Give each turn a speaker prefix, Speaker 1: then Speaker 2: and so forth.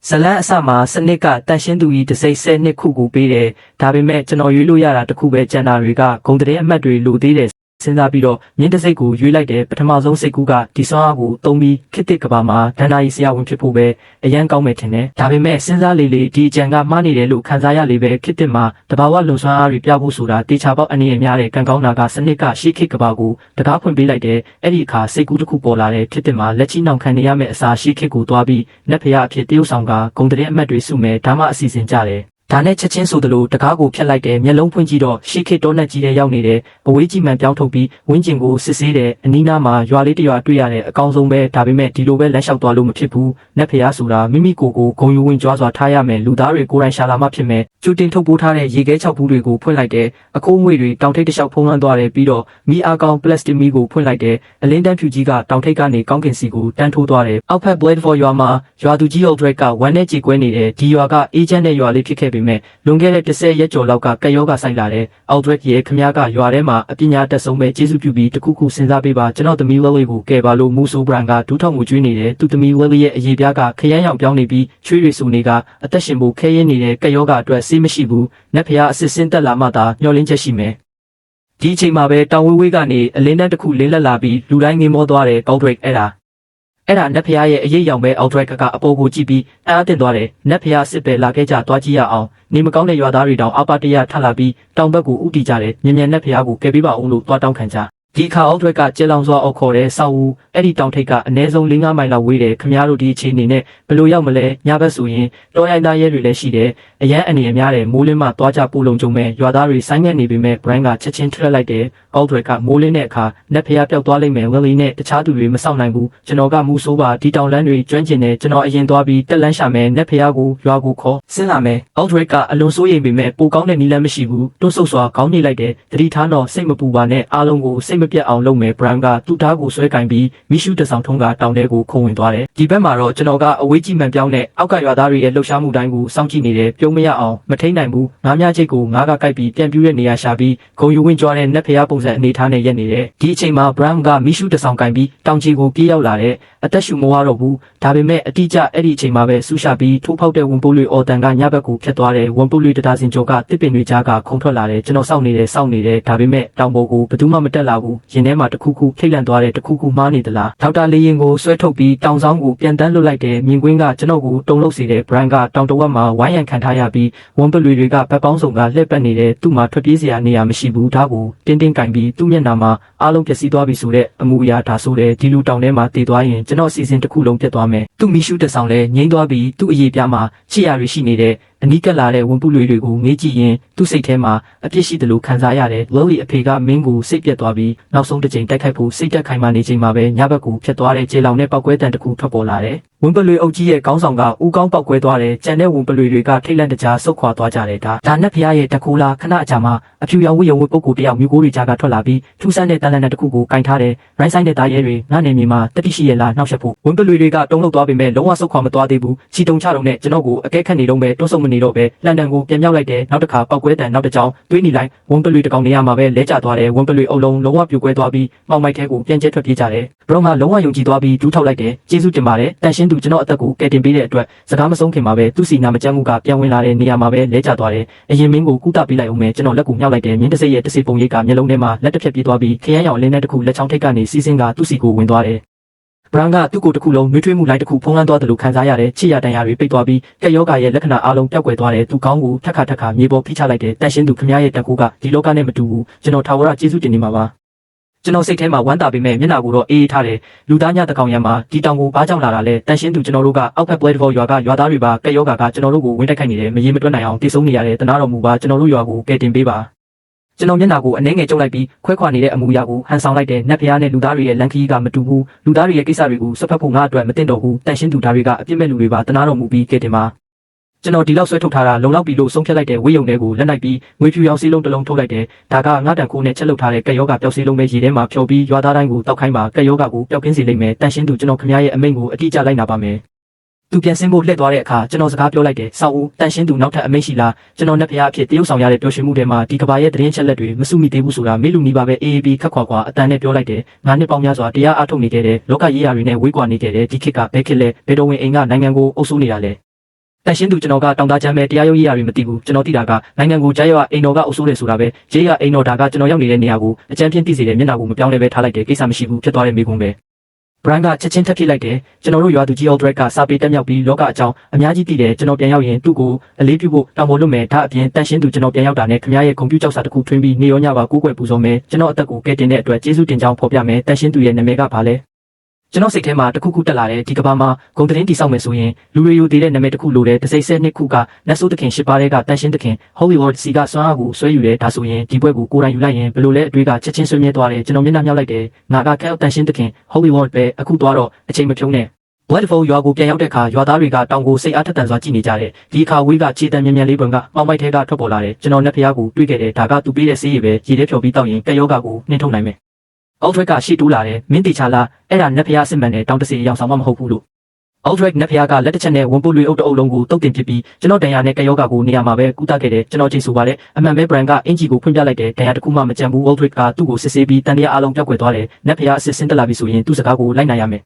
Speaker 1: ဇလန်းအစမှာစနစ်ကတန်ရှင်းသူကြီးတစ်စိတ်10နှစ်ခုကိုပေးတယ်ဒါပေမဲ့ကျွန်တော်ရွေးလို့ရတာတခုပဲကျန်တာတွေကဂုံတဲ့အမှတ်တွေလိုသေးတယ်စဉ်းစားပြီးတော့မြင်းတစိတ်ကိုရွေးလိုက်တယ်ပထမဆုံးစိတ်ကူးကဒီစွမ်းအားကိုသုံးပြီးခစ်တစ်ကဘာမှာဒန္တာရီဆရာဝန်ဖြစ်ဖို့ပဲအရန်ကောင်းမယ်ထင်တယ်ဒါပေမဲ့စဉ်းစားလေလေဒီအကြံကမှားနေတယ်လို့ခံစားရလေပဲခစ်တစ်မှာတဘာဝလုံစွမ်းအားတွေပြဖို့ဆိုတာတေချာပေါက်အနေနဲ့များတဲ့ကံကောင်းတာကစနစ်ကရှေ့ခစ်ကဘာကိုတကားဖွင့်ပေးလိုက်တယ်အဲ့ဒီအခါစိတ်ကူးတစ်ခုပေါ်လာတဲ့ခစ်တစ်မှာလက်ချီနှောင်ခံနေရမယ့်အစာရှေ့ခစ်ကိုတွားပြီးနတ်ဖရာအဖြစ်တရုတ်ဆောင်ကဂုံတဲ့အမှတ်တွေစုမယ်ဒါမှအစီအစဉ်ကြတယ်ဒါနဲ့ချက်ချင်းဆိုသလိုတကားကိုဖျက်လိုက်တယ်မျက်လုံးဖွင့်ကြည့်တော့ရှေ့ခေတ်တောနက်ကြီးတဲ့ရောက်နေတယ်အဝေးကြီးမှန်ပြောင်းထုတ်ပြီးဝင်းကျင်ကိုစစ်ဆေးတယ်အနီးနားမှာရွာလေးတစ်ရွာတွေ့ရတဲ့အကောင်းဆုံးပဲဒါပေမဲ့ဒီလိုပဲလမ်းလျှောက်သွားလို့မဖြစ်ဘူးနတ်ဖရာဆိုတာမိမိကိုယ်ကိုဂုံယူဝင်ကြွားစွာထားရမယ်လူသားတွေကိုယ်တိုင်ရှာလာမှဖြစ်မယ်ကျူတင်ထုတ်ပိုးထားတဲ့ရေခဲ6ဘူးတွေကိုဖွင့်လိုက်တယ်အခိုးငွေတွေတောင်ထိပ်တစ်လျှောက်ဖုံးလွှမ်းသွားတယ်ပြီးတော့မီအားကောင်းပလတ်စတစ်မီကိုဖွင့်လိုက်တယ်အလင်းတန်းဖြူကြီးကတောင်ထိပ်ကနေကောင်းကင်စီကိုတန်းထိုးသွားတယ်အောက်ဖက် Blade for ရွာမှာရွာသူကြီး Oldred ကဝမ်းနဲ့ကြေကွဲနေတယ်ဒီရွာကအေဂျင့်တဲ့ရွာလေးဖြစ်ခဲ့ပေမဲ့လွန်ခဲ့တဲ့10ရက်ကျော်လောက်ကကက်ယောဂဆိုင်လာတယ်။ Aldred ရဲ့ခမည်းကရွာထဲမှာအပညာတက်ဆုံးပဲကျေးဇူးပြုပြီးတခုခုစဉ်းစားပေးပါကျွန်တော်သမီး Lily ကိုကယ်ပါလို့မူဆိုဘရန်ကဒူးထောက်မှုကျွေးနေတယ်။သူသမီး Lily ရဲ့အရေးပြားကခရမ်းရောင်ပြောင်းနေပြီးချွေးရည်ဆူနေကအသက်ရှင်ဖို့ခဲရင်းနေတဲ့ကက်ယောဂအတွက်ဆေးမရှိဘူး။နတ်ဖျားအစစ်စင်းတက်လာမှသာမျှော်လင့်ချက်ရှိမယ်။ဒီအချိန်မှာပဲတောင်ဝေးဝေးကနေအလင်းတန်းတစ်ခုလင်းလက်လာပြီးလူတိုင်းငေးမောသွားတယ် Aldred အဲ့ဒါနတ်ဖျားရဲ့အရေးရောင်ပဲ Aldred ကအပေါ်ကိုကြည့်ပြီးအားတင်သွားတယ်နတ်ဖျားစစ်ပဲလာခဲ့ကြသွားကြည့်ရအောင်နေမကောင်းတဲ့ရွာသားတွေတောင်အပတရထလာပြီးတောင်ဘက်ကိုဥတီကြတယ်မြင်မြန်နတ်ဖျားကိုကယ်ပေးပါဦးလို့တွားတောင်းခံကြဒီခါ Aldred ကကျေလောင်စွာအော်ခေါ်တဲ့ဆောက်ဦးအဲ့ဒီတောင်ထိပ်ကအနည်းဆုံး4-5မိုင်လောက်ဝေးတယ်ခမည်းတော်ဒီအခြေအနေနဲ့ဘယ်လိုရောက်မလဲညဘက်ဆိုရင်တော်ရိုင်းသားရဲတွေလည်းရှိတယ်အရန်အနေအများတယ်မိုးလင်းမှတွားကြပူလုံကြုံမဲ့ရွာသားတွေဆိုင်းငံ့နေပေမဲ့ Brian ကချက်ချင်းထွက်လိုက်တယ် Aldred ကမိုးလင်းတဲ့အခါနတ်ဖျားပျောက်သွားလိမ့်မယ် Willie နဲ့တခြားသူတွေမစောင့်နိုင်ဘူးကျွန်တော်ကမူဆိုးပါဒီတောင်လန်းတွေကျွမ်းကျင်တယ်ကျွန်တော်အရင်သွားပြီးတက်လန်းရှာမယ်နတ်ဖျားကိုရွာကိုခေါ်ဆင်းလာမယ် Aldred ကအလွန်စိုးရိမ်ပေမဲ့ပိုကောင်းတဲ့နီလန်းမရှိဘူးတွန်းဆုပ်စွာခေါင်းနှိပ်လိုက်တယ်တတိထားတော့စိတ်မပူပါနဲ့အားလုံးကိုစိတ်မပြတ်အောင်လုပ်မယ်Brian ကသူ့ဓာတ်ကိုဆွဲကင်ပြီးမိရှုတဆောင်ထုံးကတောင်ထဲကိုခုံဝင်သွားတယ်ဒီဘက်မှာတော့ကျွန်တော်ကအဝေးကြီးမှန်ပြောင်းတဲ့အောက်ကရွာသားတွေရဲ့လှုပ်ရှားမှုတိုင်းကိုစောင့်ကြည့်နေတယ်ပြုံးမရအောင်မထိန်နိုင်ဘူးငါးမြချိတ်ကိုငါးကကိုက်ပြီးပြန်ပြူးတဲ့နေရာရှာပြီးဂုံယူဝင်ကြွားတဲ့နတ်ဖျားပုံစံအနေထားနဲ့ရက်နေတယ်ဒီအချိန်မှာ Brian ကမိရှုတဆောင်ကင်ပြီးတောင်ချီကိုပြေးရောက်လာတယ်အသက်ရှူမဝတော့ဘူးဒါပေမဲ့အတိအကျအဲ့ဒီအချိန်မှာပဲဆူရှာပြီးထိုးဖောက်တဲ့ဝန်ပုတ်လွေအော်တန်ကညဘက်ကိုဖြတ်သွားတယ်ဝန်ပုတ်လွေတဒါစင်ကျော်ကတစ်ပင်တွေကြားကခုံထွက်လာတယ်ကျွန်တော်စောင့်နေတယ်ဒါပေမဲ့တောင်ပေါ်ကိုဘယ်သူမှမတက်လာဘူးရင်ထဲမှာတခုခုထိတ်လန့်သွားတယ်တခုခုမှားနေသလားဒေါက်တာလေးရင်ကိုဆွဲထုတ်ပြီးတောင်ဆောင်ကိုပြန်တန်းလွတ်လိုက်တယ်မြင်ကွင်းကကျွန်တော်ကိုတုံလို့စေတယ် Brian ကတောင်တဝက်မှာဝိုင်းရန်ခံထားရပြီးဝန်ပုတ်လွေတွေကဘက်ပေါင်းစုံကလှည့်ပတ်နေတယ်သူ့မှာထွက်ပြေးစရာနေရာမရှိဘူးဒါကိုတင်းတင်းကင်ပြီးသူ့မျက်နှာမှာအားလုံးပျက်စီးသွားပြီဆိုတဲ့အမှုအရာဒါဆိုတဲ့ဒီလူတောင်ထဲမှာတည်သွားရင်ကျွန်တော်အစီအစဉ်တစ်ခုလုံးပြတ်သွားမယ်သူ့မိရှုတဆောင်လဲငိမ့်သွားပြီးသူ့အရေးပြမှာချစ်ရရရှိနေတဲ့အနီးကပ်လာတဲ့ဝန်ပုလွေတွေကိုငေးကြည့်ရင်သူ့စိတ်ထဲမှာအပြစ်ရှိတယ်လို့ခံစားရတယ်။ Lily အဖေကမင်းကိုစိတ်ပြတ်သွားပြီးနောက်ဆုံးတစ်ချိန်တိုက်ခိုက်ဖို့စိတ်တက်ခိုင်မှနေချိန်မှာပဲညဘက်ကိုဖြတ်သွားတဲ့ခြေလောင်နဲ့ပောက်ကွဲတံတစ်ခုထွက်ပေါ်လာတယ်။ဝန်ပုလွေအုပ်ကြီးရဲ့ခေါင်းဆောင်ကဦးကောင်းပောက်ကွဲသွားတယ်။ကြံတဲ့ဝန်ပုလွေတွေကထိတ်လန့်တကြားဆုတ်ခွာသွားကြတယ်ဒါနတ်ဖျားရဲ့တကူလာခဏအကြာမှာအဖြူရောင်ဝတ်ရုံဝတ်ပုဂ္ဂိုလ်တယောက်မျိုးကိုတွေကြားကထွက်လာပြီးထူးဆန်းတဲ့တန်လန့်တစ်ခုကိုကင်ထားတယ်။ရိုင်းဆိုင်တဲ့သားရဲတွေငါနေမြေမှာတတိရှိရလားနှောက်ယှက်ဖို့ဝန်ပုလွေတွေကတုံးလောက်သွားပေမဲ့လုံးဝဆုတ်ခွာမသွားသေးဘူး။ချီတုံချတုံနဲ့ကျွန်တော်ကိုအကဲခတ်နေတော့ပဲတွန်းဆုတ်မနေတော့ပဲလန်ဒန်ကိုပြန်ရောက်လိုက်တယ်နောက်တစ်ခါပောက်ကွဲတံနောက်တစ်ကြောင်တွေးနေလိုက်ဝန်ပလွေတကောင်နေရာမှာပဲလဲကျသွားတယ်ဝန်ပလွေအုပ်လုံးလုံးဝပြိုကွဲသွားပြီးမှောင်မိုက်ထဲကိုပြန်ကျဲထွက်ပြေးကြတယ်ဘရော့ကလုံးဝယုံကြည်သွားပြီးဒူးထောက်လိုက်တယ်ကျေးဇူးတင်ပါတယ်တန်ရှင်းသူကျွန်တော်အသက်ကိုကယ်တင်ပေးတဲ့အတွက်စကားမဆုံးခင်မှာပဲသူ့စီနာမကြမ်းမှုကပြန်ဝင်လာတဲ့နေရာမှာပဲလဲကျသွားတယ်အရင်မင်းကိုကုသပေးလိုက်အောင်မယ်ကျွန်တော်လက်ကိုမြောက်လိုက်တယ်မြင်းတစိရဲ့တစိပုံရိပ်ကမျက်လုံးထဲမှာလက်တစ်ဖြက်ပြေးသွားပြီးခရမ်းရောင်အလင်းနဲ့တစ်ခုလက်ချောင်းထိပ်ကနေစီးစင်းကသူ့စီကိုဝင်သွားတယ်Brian ကသူ့ကိုတစ်ခုလုံးနှွေးထွေးမှုလိုက်တစ်ခုဖုံးလွှမ်းသွားတယ်လို့ခံစားရတယ်ချစ်ရတန်ရတွေပိတ်သွားပြီးကက်ယောဂရဲ့လက္ခဏာအလုံးပျောက်ကွယ်သွားတယ်သူကောင်းကိုထက်ခါမြေပေါ်ဖိချလိုက်တယ်တန်ရှင်းသူခမည်းရဲ့တက်ကူကဒီလောကနဲ့မတူဘူးကျွန်တော်ထာဝရကျေးဇူးတင်နေမှာပါကျွန်တော်စိတ်ထဲမှာဝမ်းသာပေမဲ့မျက်နှာကိုတော့အေးထားတယ်လူသားညတကောင်ရံမှာဒီတောင်ကိုဘာကြောင့်လာတာလဲတန်ရှင်းသူကျွန်တော်တို့ကအောက်ဖက် Blade for ရွာကရွာသားတွေပါကက်ယောဂကကျွန်တော်တို့ကိုဝင်တိုက်ခိုက်နေတယ်မရေမတွက်နိုင်အောင်တိတ်ဆုံးနေရတယ်တနာတော်မူပါကျွန်တော်တို့ရွာကိုကယ်တင်ပေးပါကျွန်တော်မျက်နှာကိုအနှဲငယ်ကျုပ်လိုက်ပြီးခွဲခွာနေတဲ့အမူအရာကိုဟန်ဆောင်လိုက်တဲ့နတ်ဖျားနဲ့လူသားတွေရဲ့လန်ခီးကမတူဘူးလူသားတွေရဲ့ကိစ္စတွေကိုဆွတ်ဖက်ဖို့ငါအတွက်မတင်တော့ဘူးတန်ရှင်းသူဓာတွေကအပြစ်မဲ့လူတွေပါတနာတော်မူပြီးကဲတင်ပါကျွန်တော်ဒီလောက်ဆွဲထုတ်ထားတာလုံလောက်ပြီလို့ဆုံးဖြတ်လိုက်တဲ့ဝေးယုံတွေကိုလက်လိုက်ပြီးငွေဖြူရောင်စီးလုံးတစ်လုံးထုတ်လိုက်တယ်ဒါကငါတန်ခိုးနဲ့ချက်လုပ်ထားတဲ့ကက်ယောဂပျောက်စီးလုံးပဲရေထဲမှာဖြောပြီးရွာသားတိုင်းကိုတောက်ခိုင်းပါကက်ယောဂကိုပျောက်ကင်းစေလိမ့်မယ်တန်ရှင်းသူကျွန်တော်ခမည်းရဲ့အမိန့်ကိုအတိအကျလိုက်နာပါမယ်သူပြန်ဆင်းဖို့လှည့်သွားတဲ့အခါကျွန်တော်စကားပြောလိုက်တယ်ဆောက်ဦးတန်ရှင်းသူနောက်ထပ်အမိန့်ရှိလားကျွန်တော်နဲ့ဖျားအဖြစ်တရုတ်ဆောင်ရတဲ့ပျော်ရွှင်မှုတွေမှာဒီကဘာရဲ့သတင်းချက်လက်တွေမစုမိသေးဘူးဆိုတာမေးလူနီးပါပဲအေးအေးပြီးခက်ခွာခွာအတန်နဲ့ပြောလိုက်တယ်ငါနှစ်ပေါင်းများစွာတရားအားထုတ်နေခဲ့တယ်လောကရေးရာတွေနဲ့ဝေးကွာနေခဲ့တယ်ဒီခေတ်ကဘဲခေတ်လဲဘယ်တော်ဝင်အိမ်ကနိုင်ငံကိုအုပ်စိုးနေတာလဲ တန်ရှင်းသူကျွန်တော်ကတောင်သားချမ်းပဲတရားရုံးရေးရာတွေမသိဘူးကျွန်တော်သိတာကနိုင်ငံကိုကြားရွာအိမ်တော်ကအုပ်စိုးတယ်ဆိုတာပဲဂျေးရအိမ်တော်ဒါကကျွန်တော်ရောက်နေတဲ့နေရာကိုအကြမ်းဖျင်းသိစေတဲ့မျက်နှာကိုမပြောင်းလဲပဲထားလိုက်တယ်ကိစ္စမရှိဘူးဖြစ်သွားတဲ့မိကုံးပဲဘရန်ကချက်ချင်းထပ်ဖြစ်လိုက်တယ်ကျွန်တော်တို့ရွာသူကြီးအော်ဒရက်ကစာပေတက်မြောက်ပြီးလောကအကြောင်းအများကြီးသိတယ်ကျွန်တော်ပြန်ရောက်ရင်သူ့ကိုအလေးပြုဖို့တောင်းပေါ်လွတ်မယ်ဒါအပြင်တန်ရှင်းသူကျွန်တော်ပြန်ရောက်တာနဲ့ခင်ဗျားရဲ့ကွန်ပျူတာကြောက်စာတစ်ခုထွင်းပြီးနေရောညပါကိုးကွယ်ပူဇော်မယ်ကျွန်တော်အသက်ကိုကဲတင်တဲ့အတွက်ကျေးဇူးတင်ကြောင်းဖော်ပြမယ်တန်ရှင်းသူရဲ့နာမည်ကဘာလဲကျွန်တော်စိတ်ထဲမှာတခုခုတက်လာတယ်ဒီကဘာမှာဂုံသတင်းတိဆောက်မယ်ဆိုရင်လူတွေယူသေးတဲ့နာမည်တစ်ခုလိုတယ်တစိမ့်ဆက်နှစ်ခုကနတ်ဆိုးသခင်ရှစ်ပါးတဲ့ကတန်ရှင်းသခင် Hollywood စီကစွမ်းအားကိုဆွဲယူတယ်ဒါဆိုရင်ဒီဘွဲကိုကိုယ်တိုင်ယူလိုက်ရင်ဘယ်လိုလဲအတွေ့ကချက်ချင်းဆွေးမြဲသွားတယ်ကျွန်တော်မျက်နှာမြောက်လိုက်တယ်ငါကကဲတန်ရှင်းသခင် Hollywood ပဲအခုသွားတော့အချိန်မဖြုံးနဲ့Wonderful ရွာကိုပြန်ရောက်တဲ့အခါရွာသားတွေကတောင်ကိုစိတ်အားထက်သန်စွာကြည့်နေကြတယ်ဒီအခါဝေးကခြေတံမြန်မြန်လေးပွင့်ကပေါင်မိုက်ထဲကထွက်ပေါ်လာတယ်ကျွန်တော်နဲ့ဖျားကိုတွေ့ခဲ့တယ်ဒါကသူပေးတဲ့ဆေးရည်ပဲရေထဲဖြော်ပြီးတောက်ရင်ကဲယောဂကိုနှင်းထုတ်နိုင်မယ်အော်ဒရက်ကရှေ့တိုးလာတယ်မင်းတီချာလာအဲ့ဒါနက်ဖျားစစ်မှန်တယ်တောင်တစီအယောင်ဆောင်မမဟုတ်ဘူးလို့အော်ဒရက်နက်ဖျားကလက်တစ်ချက်နဲ့ဝန်ပုတ်လွေအုပ်တအုပ်လုံးကိုတုတ်တင်ပစ်ပြီးကျွန်တော်တန်ရာနဲ့ကဲယောဂကိုနေရာမှာပဲကူးတက်ခဲ့တယ်ကျွန်တော်ချိန်ဆိုပါလေအမှန်ပဲဘရန်ကအင်ဂျီကိုဖွင့်ပြလိုက်တယ်တန်ရာတစ်ခုမှမကြံဘူးအော်ဒရက်ကသူ့ကိုစစ်ဆေးပြီးတန်ရာအလုံးပြောက်ွယ်သွားတယ်နက်ဖျားအစစ်စင်းတက်လာပြီဆိုရင်သူ့စကားကိုလိုက်နိုင်ရမယ်